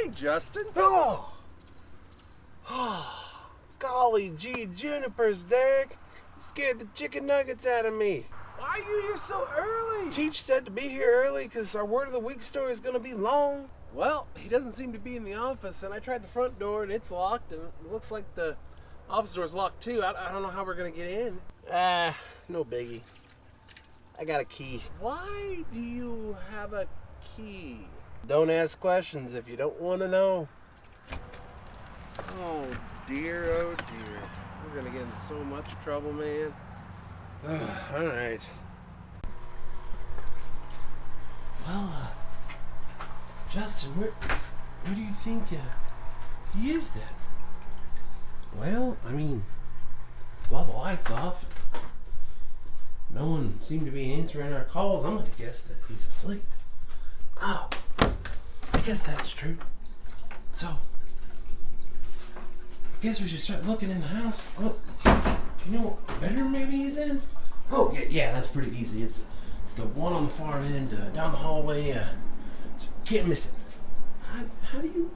Hey, Justin. Oh! Golly gee, junipers, Derek. Scared the chicken nuggets out of me. Why are you here so early? Teach said to be here early because our word of the week story is going to be long. Well, he doesn't seem to be in the office, and I tried the front door, and it's locked, and it looks like the office door's locked, too. I don't know how we're going to get in. No biggie. I got a key. Why do you have a key? Don't ask questions if you don't want to know. Oh, dear, oh, dear. We're going to get in so much trouble, man. All right. Well, Justin, where do you think he is then? Well, I mean, while the lights off, no one seemed to be answering our calls. I'm going to guess that he's asleep. Oh, I guess that's true. So, I guess we should start looking in the house. Oh, do you know what bedroom maybe he's in? Oh, yeah, that's pretty easy. It's the one on the far end, down the hallway. Can't miss it. How do you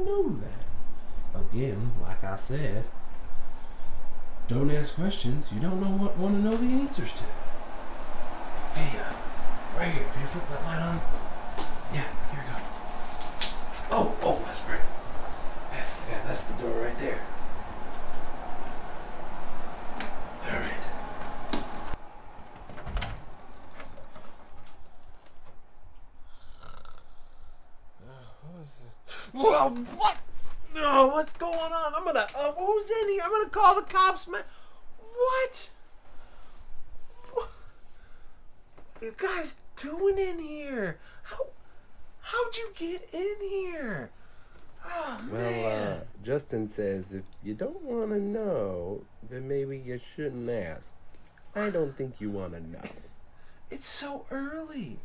know that? Again, like I said, don't ask questions you don't want to know the answers to. Hey, right here. Can you flip that light on? Yeah, here we go. Oh, that's right. Yeah, that's the door right there. All right. Whoa, what? Oh, what's going on? I'm gonna, who's in here? I'm gonna call the cops, man. What? What you guys doing in here? How'd you get in here? Oh, man. Justin says if you don't want to know, then maybe you shouldn't ask. I don't think you want to know. It's so early.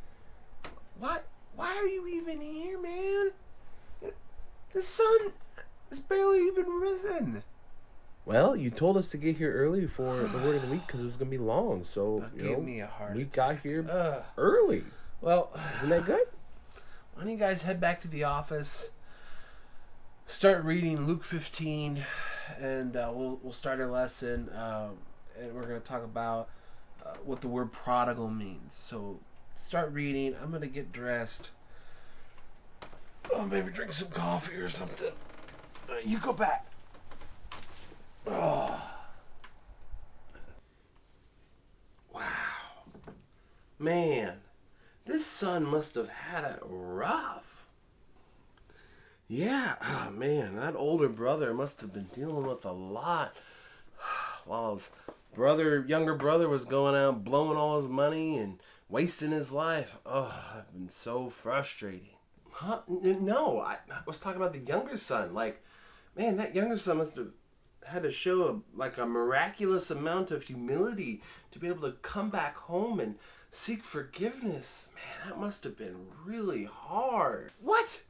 Why are you even here, man? The sun is barely even risen. Well, you told us to get here early for the word of the week because it was going to be long. So, Give me a heart we attack. got here early. Well, Isn't that good? why don't you guys head back to the office, start reading Luke 15, and we'll start our lesson, and we're going to talk about what the word prodigal means. So start reading. I'm going to get dressed. Oh, maybe drink some coffee or something. You go back. Oh. Wow. Man, this son must have had it rough. Yeah, oh man, that older brother must have been dealing with a lot. While his younger brother was going out blowing all his money and wasting his life. Oh, I've been so frustrating. Huh? No, I was talking about the younger son. Like, man, that younger son must have had to show a miraculous amount of humility to be able to come back home and seek forgiveness. Man, that must have been really hard. What?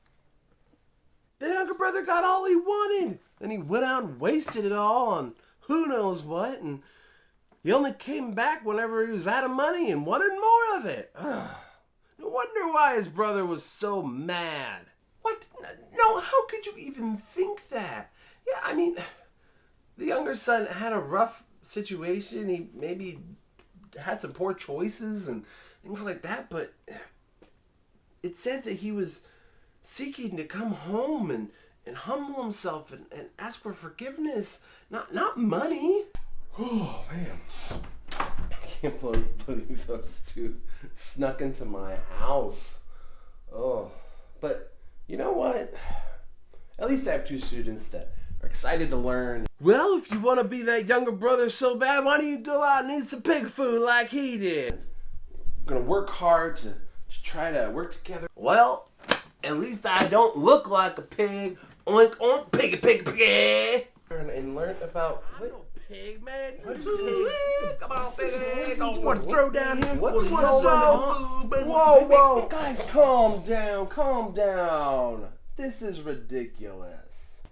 The younger brother got all he wanted. Then he went out and wasted it all on who knows what, and he only came back whenever he was out of money and wanted more of it. Ugh. No wonder why his brother was so mad. What? No, how could you even think that? Yeah, I mean, the younger son had a rough situation. He maybe had some poor choices and things like that, but it said that he was seeking to come home and humble himself and ask for forgiveness, not money. Oh, man. I can't believe those two snuck into my house. Oh, but you know what? At least I have two students that are excited to learn. Well, if you want to be that younger brother so bad, why don't you go out and eat some pig food like he did? We're going to work hard to try to work together. Well, at least I don't look like a pig. Oink, oink, piggy, piggy, piggy. And learn about... I'm no pig, man. What is this? Come on, piggy. You want to throw down here? What's going on? Whoa. Guys, calm down. This is ridiculous.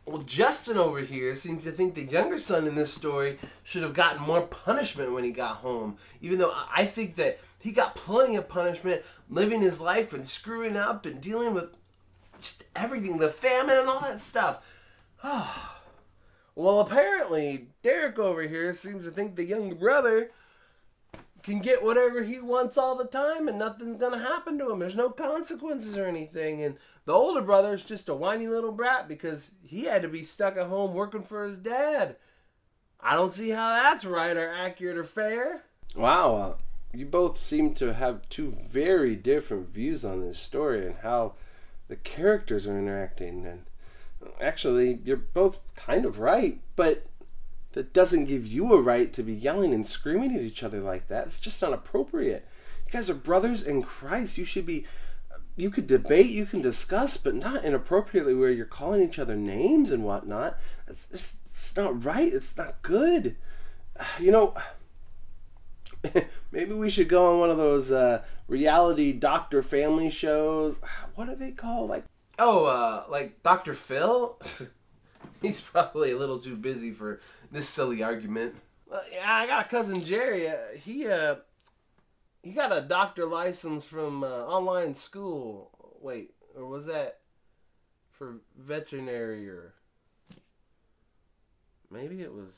Well, Justin over here seems to think the younger son in this story should have gotten more punishment when he got home. Even though I think that he got plenty of punishment living his life and screwing up and dealing with just everything, the famine and all that stuff. Well, apparently, Derek over here seems to think the younger brother can get whatever he wants all the time and nothing's going to happen to him. There's no consequences or anything. And the older brother's just a whiny little brat because he had to be stuck at home working for his dad. I don't see how that's right or accurate or fair. Wow, you both seem to have two very different views on this story and how the characters are interacting. And actually, you're both kind of right, but that doesn't give you a right to be yelling and screaming at each other like that. It's just not appropriate. You guys are brothers in Christ. You could debate, you can discuss, but not inappropriately where you're calling each other names and whatnot. It's not right. It's not good. You know, maybe we should go on one of those reality Dr. Family shows. What are they called? Like Dr. Phil? He's probably a little too busy for this silly argument. Well, yeah, I got a cousin Jerry. He got a doctor license from online school. Wait, or was that for veterinary or maybe it was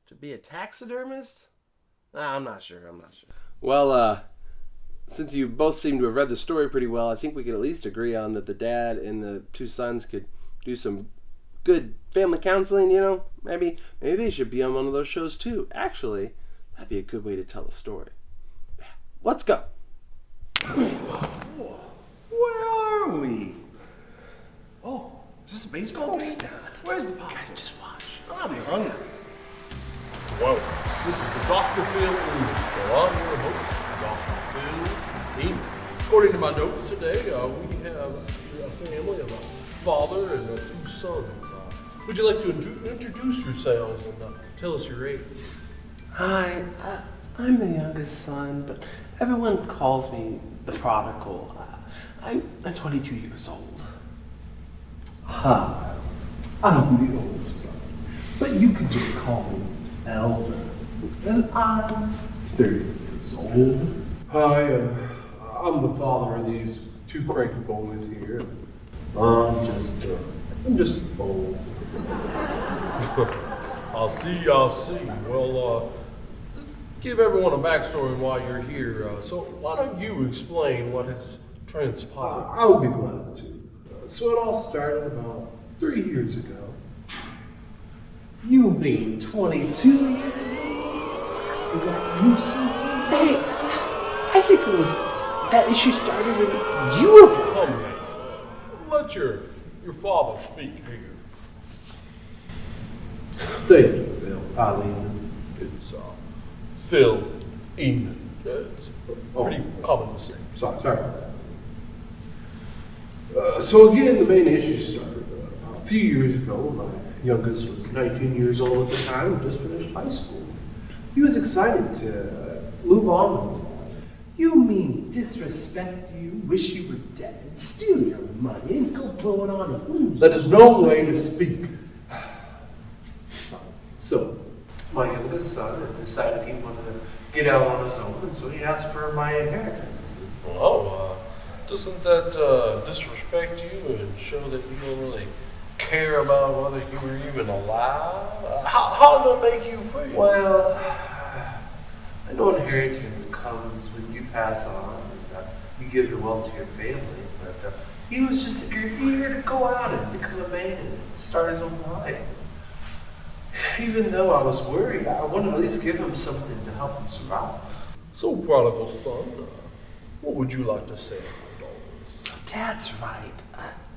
to be a taxidermist? I'm not sure. Well, since you both seem to have read the story pretty well, I think we could at least agree on that the dad and the two sons could do some good family counseling, you know? Maybe they should be on one of those shows too. Actually, that'd be a good way to tell a story. Let's go. Where are we? Oh, is this a baseball game? Where's the pop? Guys, just watch. I'm hungry. Well, this is the Dr. Phil News. So I'm your host, Dr. Phil Eames. According to my notes today, we have a family of a father and two sons. Would you like to introduce yourselves and tell us your age? Hi, I'm the youngest son, but everyone calls me the Prodigal. I'm 22 years old. Hi, I'm the old son, but you can just call me Elder, and I'm 30 years old. Hi, I'm the father of these two cranky boys here. I'm just old. I see. Well, let's give everyone a backstory on why you're here. So why don't you explain what has transpired? I will be glad to. So it all started about 3 years ago. You being 22 years old? You got nuisances? Hey, I think it was that issue started when you were born. Come now, son. Let your father speak here. Thank you, Bill. Eileen. It's Phil Eames. It's pretty common to say. Sorry about that. So again, the main issue started a few years ago. My youngest was 19 years old at the time and just finished high school. He was excited to move on with his life. You mean disrespect you, wish you were dead, steal your money, and go blow it on a blues? That is no way to speak. So, my youngest son decided he wanted to get out on his own, and so he asked for my inheritance. Well, doesn't that disrespect you and show that you don't really care about whether you were even alive? How did that make you feel? Well, I know inheritance comes when you pass on and you give your wealth to your family, but he was just eager to go out and become a man and start his own life. Even though I was worried, I wanted to at least give him something to help him survive. So, prodigal son, what would you like to say about all this? Dad's right.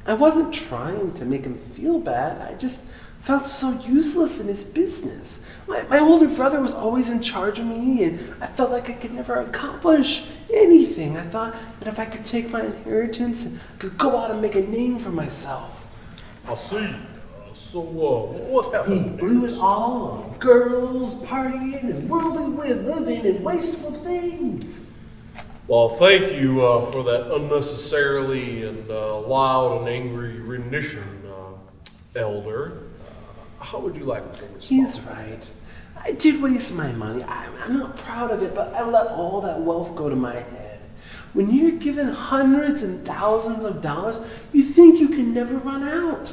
I wasn't trying to make him feel bad. I just felt so useless in his business. My older brother was always in charge of me, and I felt like I could never accomplish anything. I thought that if I could take my inheritance and could go out and make a name for myself. I see. So, what He happened? blew it all on girls, partying, and worldly way of living, and wasteful things. Well, thank you for that unnecessarily and loud and angry rendition, Elder. How would you like to respond? He's right. I did waste my money. I'm not proud of it, but I let all that wealth go to my head. When you're given hundreds and thousands of dollars, you think you can never run out.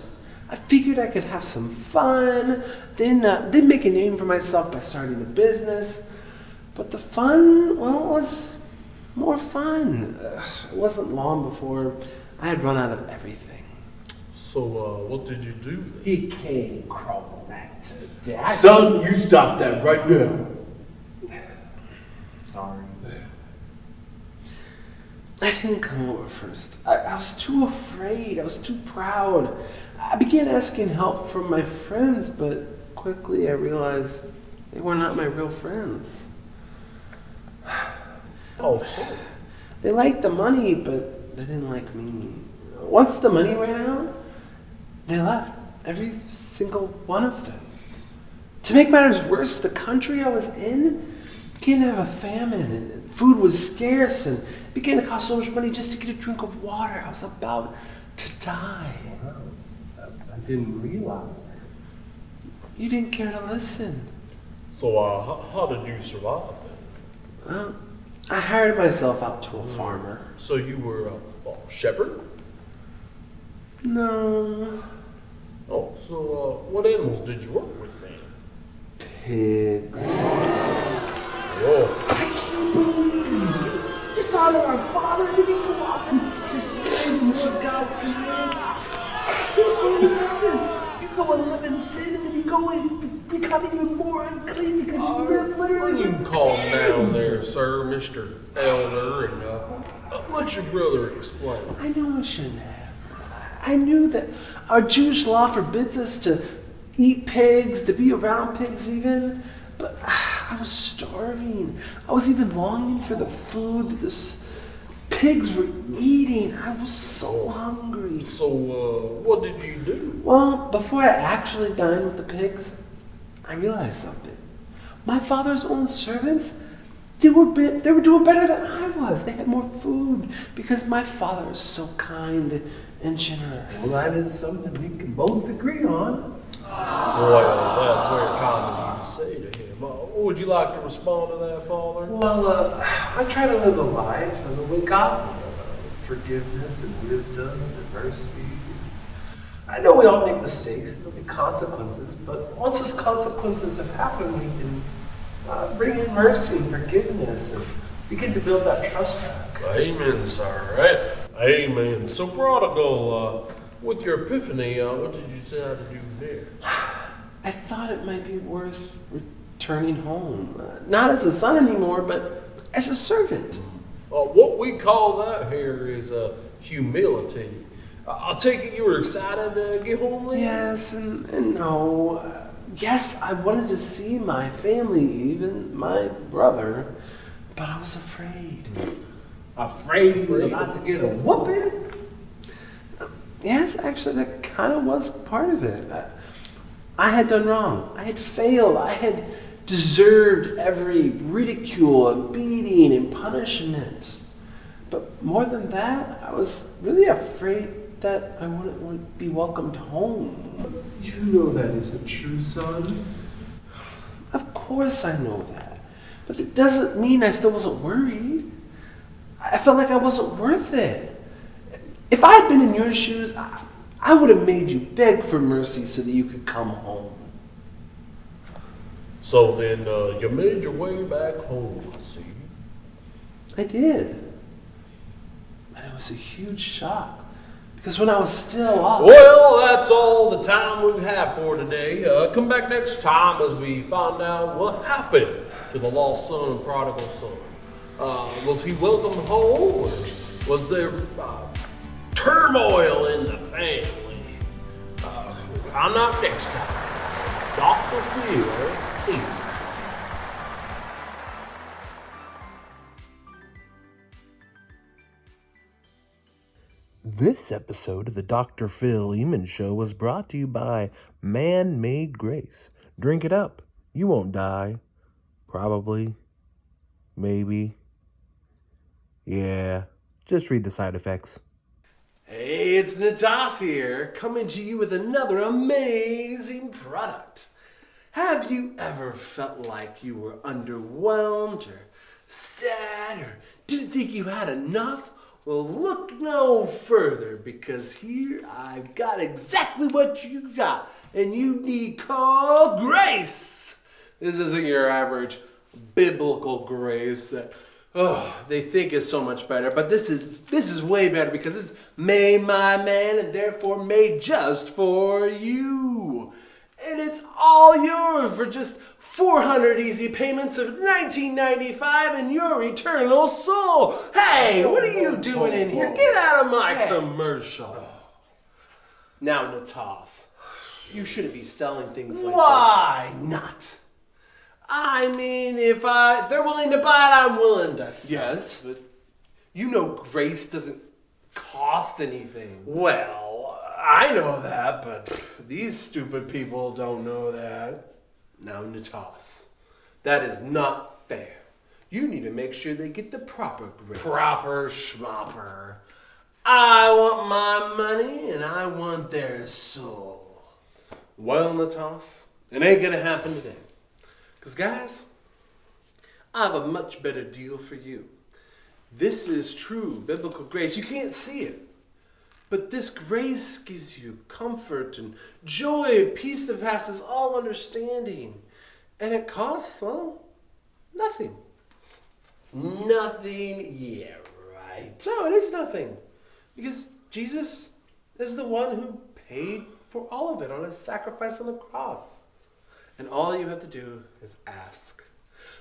I figured I could have some fun, then make a name for myself by starting a business. But the fun, well, was more fun. It wasn't long before I had run out of everything. So, what did you do then? He came crawling back to Dad. Son, you stop that right now. Sorry. I didn't come over first. I was too afraid. I was too proud. I began asking help from my friends, but quickly I realized they were not my real friends. Oh, so? They liked the money, but they didn't like me. Once the money ran out, they left. Every single one of them. To make matters worse, the country I was in began to have a famine, and food was scarce, and it began to cost so much money just to get a drink of water. I was about to die. Wow. I didn't realize. You didn't care to listen. So, how did you survive then? Well, I hired myself out to a farmer. So you were a shepherd? No. Oh, so what animals did you work with then? Pigs. Oh, I can't believe you dishonor our father and then you go off and just slay more God's commands. I can't believe this. You go and live in sin and then you go and become even more unclean because you live literally you in can calm down there, sir, Mr. Elder, and let your brother explain. I know I shouldn't have. I knew that our Jewish law forbids us to eat pigs, to be around pigs even, but I was starving. I was even longing for the food that the pigs were eating. I was so hungry. So, what did you do? Well, before I actually dined with the pigs, I realized something. My father's own servants, they were doing better than I was. They had more food because my father is so kind and generous. Well, that is something we can both agree on. Well, that's very kind of you to say to him. Would you like to respond to that, Father? Well, I try to live a life of the way God would, forgiveness and wisdom and mercy. I know we all make mistakes, there'll be consequences, but once those consequences have happened, we can bring in mercy and forgiveness and begin to build that trust back. Amen, sir. Right? Amen. So, Prodigal, with your epiphany, what did you decide to do there? I thought it might be worth returning home. Not as a son anymore, but as a servant. What we call that here is humility. I'll take it you were excited to get home then? Yes and no. Yes, I wanted to see my family, even my brother, but I was afraid. Afraid he was about to get a whooping? Yes, actually, that kind of was part of it. I had done wrong. I had failed. I had deserved every ridicule and beating and punishment. But more than that, I was really afraid that I wouldn't be welcomed home. You know that isn't true, son. Of course I know that. But it doesn't mean I still wasn't worried. I felt like I wasn't worth it. If I had been in your shoes, I would have made you beg for mercy so that you could come home. So then you made your way back home, I see. I did. And it was a huge shock. Because when I was still off... Well, that's all the time we have for today. Come back next time as we find out what happened to the lost son and prodigal son. Was he welcomed home, or was there turmoil in the family? Find out next time. Dr. Phil, Eaton. This episode of the Dr. Phil Eamon Show was brought to you by Man-Made Grace. Drink it up. You won't die. Probably. Maybe. Yeah. Just read the side effects. Hey, it's Natas here, coming to you with another amazing product. Have you ever felt like you were underwhelmed or sad or Didn't think you had enough? Well, look no further, because here I've got exactly what you got, and you need called grace. This isn't your average biblical grace that they think is so much better, but this is way better because it's made my man and therefore made just for you. And it's all yours for just 400 easy payments of $19.95 and your eternal soul. Hey, what are you doing in here? Get out of my commercial. Now, Natas, you shouldn't be selling things like this. Why not? I mean, if they're willing to buy it, I'm willing to sell. Yes, but you know grace doesn't cost anything. Well, I know that, but these stupid people don't know that. Now, Natas, that is not fair. You need to make sure they get the proper grace. Proper schmopper. I want my money and I want their soul. Well, Natas, it ain't gonna happen today. Because, guys, I have a much better deal for you. This is true biblical grace. You can't see it. But this grace gives you comfort and joy, peace that passes all understanding. And it costs, well, nothing. Nothing? Yeah, right. No, it is nothing. Because Jesus is the one who paid for all of it on his sacrifice on the cross. And all you have to do is ask.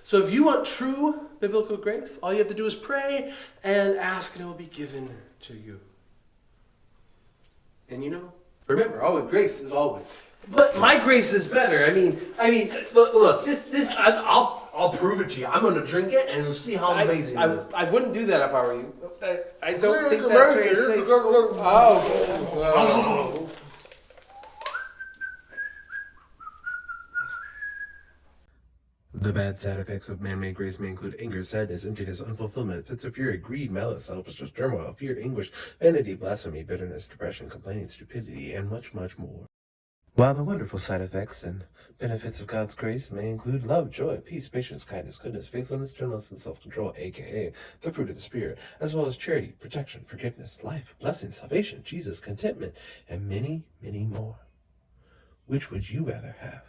So if you want true biblical grace, all you have to do is pray and ask, and it will be given to you. And remember, always grace is always. But my grace is better. I mean, look, this, I'll prove it to you. I'm going to drink it, and you'll see how amazing it is. I wouldn't do that if I were you. I don't think that's very safe. Oh. The bad side effects of man-made grace may include anger, sadness, emptiness, unfulfillment, fits of fury, greed, malice, selfishness, turmoil, fear, anguish, vanity, blasphemy, bitterness, depression, complaining, stupidity, and much, much more. While the wonderful side effects and benefits of God's grace may include love, joy, peace, patience, kindness, goodness, faithfulness, gentleness, and self-control, aka the fruit of the Spirit, as well as charity, protection, forgiveness, life, blessing, salvation, Jesus, contentment, and many, many more. Which would you rather have?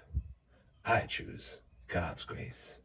I choose God's grace.